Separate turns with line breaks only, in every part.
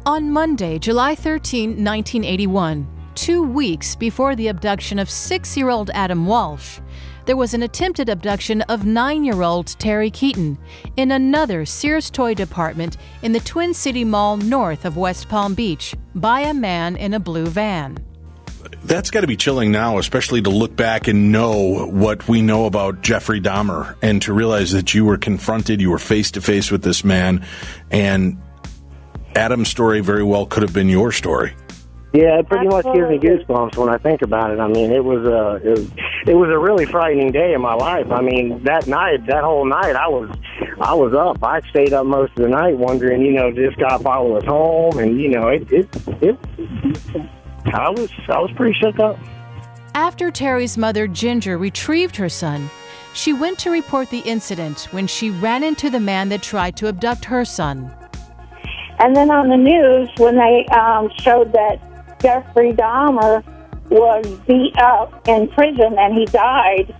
On Monday, July 13, 1981, 2 weeks before the abduction of 6-year-old Adam Walsh, there was an attempted abduction of 9-year-old Terry Keaton in another Sears toy department in the Twin City Mall north of West Palm Beach by a man in a blue van.
That's got to be chilling now, especially to look back and know what we know about Jeffrey Dahmer and to realize that you were confronted, you were face-to-face with this man, and Adam's story very well could have been your story.
Yeah, it pretty much gives me goosebumps when I think about it. I mean, it was a really frightening day in my life. I mean, that whole night, I was up. I stayed up most of the night wondering, did this guy follow us home? And I was pretty shook up.
After Terry's mother, Ginger, retrieved her son, she went to report the incident when she ran into the man that tried to abduct her son.
And then on the news, when they showed that Jeffrey Dahmer was beat up in prison and he died,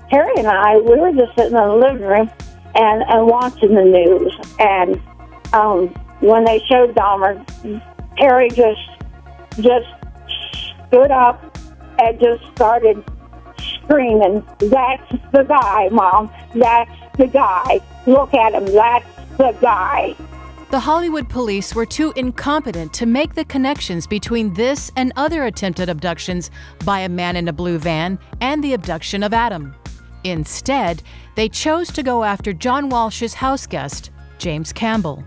Terry and I, we were just sitting in the living room and watching the news. And when they showed Dahmer, Terry just stood up and just started screaming, "That's the guy, Mom. That's the guy. Look at him. That's the guy."
The Hollywood police were too incompetent to make the connections between this and other attempted abductions by a man in a blue van and the abduction of Adam. Instead, they chose to go after John Walsh's house guest, James Campbell.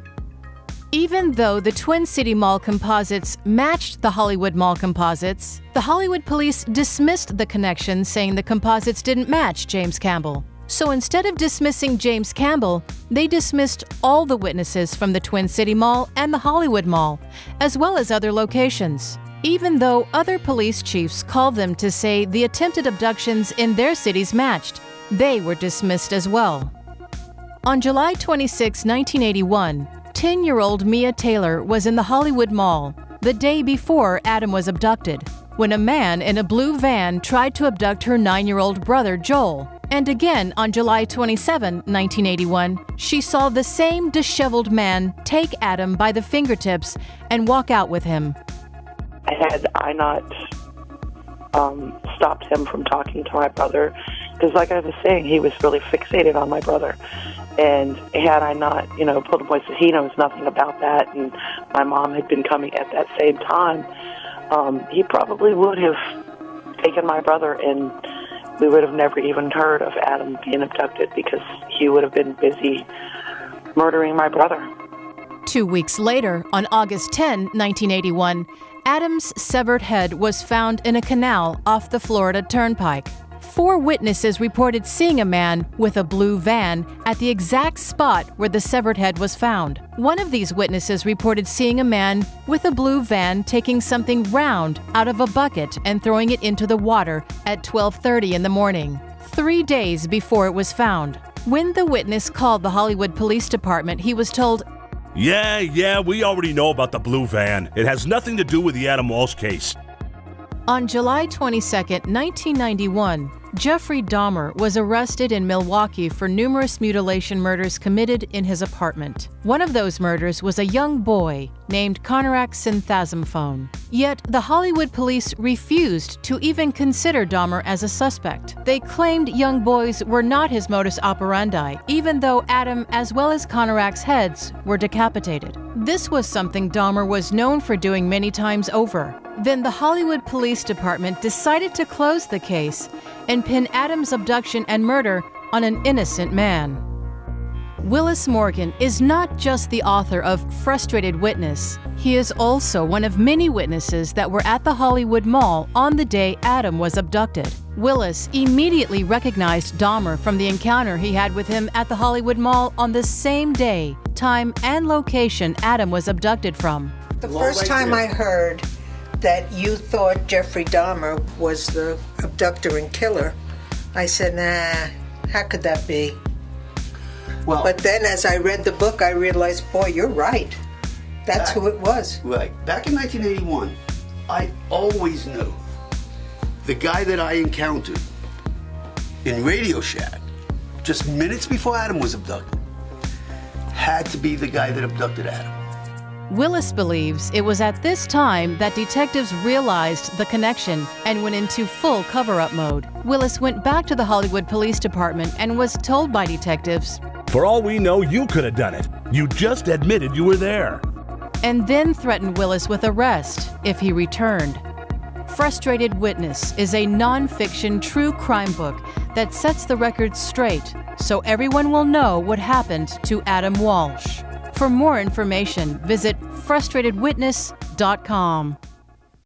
Even though the Twin City Mall composites matched the Hollywood Mall composites, the Hollywood police dismissed the connection, saying the composites didn't match James Campbell. So instead of dismissing James Campbell, they dismissed all the witnesses from the Twin City Mall and the Hollywood Mall, as well as other locations. Even though other police chiefs called them to say the attempted abductions in their cities matched, they were dismissed as well. On July 26, 1981, 10-year-old Mia Taylor was in the Hollywood Mall the day before Adam was abducted, when a man in a blue van tried to abduct her 9-year-old brother, Joel. And again on July 27, 1981, she saw the same disheveled man take Adam by the fingertips and walk out with him.
Had I not stopped him from talking to my brother, because like I was saying, he was really fixated on my brother. And had I not, pulled him away, said he knows nothing about that, and my mom had been coming at that same time, he probably would have taken my brother, and we would have never even heard of Adam being abducted because he would have been busy murdering my brother.
2 weeks later, on August 10, 1981, Adam's severed head was found in a canal off the Florida Turnpike. 4 witnesses reported seeing a man with a blue van at the exact spot where the severed head was found. One of these witnesses reported seeing a man with a blue van taking something round out of a bucket and throwing it into the water at 12:30 in the morning, 3 days before it was found. When the witness called the Hollywood Police Department, he was told,
Yeah, we already know about the blue van. It has nothing to do with the Adam Walsh case.
On July 22, 1991, Jeffrey Dahmer was arrested in Milwaukee for numerous mutilation murders committed in his apartment. One of those murders was a young boy named Konarak Synthasmphone. Yet the Hollywood police refused to even consider Dahmer as a suspect. They claimed young boys were not his modus operandi, even though Adam as well as Konarak's heads were decapitated. This was something Dahmer was known for doing many times over. Then the Hollywood Police Department decided to close the case and pin Adam's abduction and murder on an innocent man. Willis Morgan is not just the author of Frustrated Witness. He is also one of many witnesses that were at the Hollywood Mall on the day Adam was abducted. Willis immediately recognized Dahmer from the encounter he had with him at the Hollywood Mall on the same day, time, and location Adam was abducted from.
The first time I heard that you thought Jeffrey Dahmer was the abductor and killer, I said, nah, how could that be?
Well,
but then as I read the book, I realized, boy, you're right. That's who it was.
Right. Back in 1981, I always knew the guy that I encountered in Radio Shack just minutes before Adam was abducted had to be the guy that abducted Adam.
Willis believes it was at this time that detectives realized the connection and went into full cover-up mode. Willis went back to the Hollywood Police Department and was told by detectives,
For all we know, you could have done it. You just admitted you were there.
and then threatened Willis with arrest if he returned. Frustrated Witness is a non-fiction true crime book that sets the record straight so everyone will know what happened to Adam Walsh. For more information, visit frustratedwitness.com.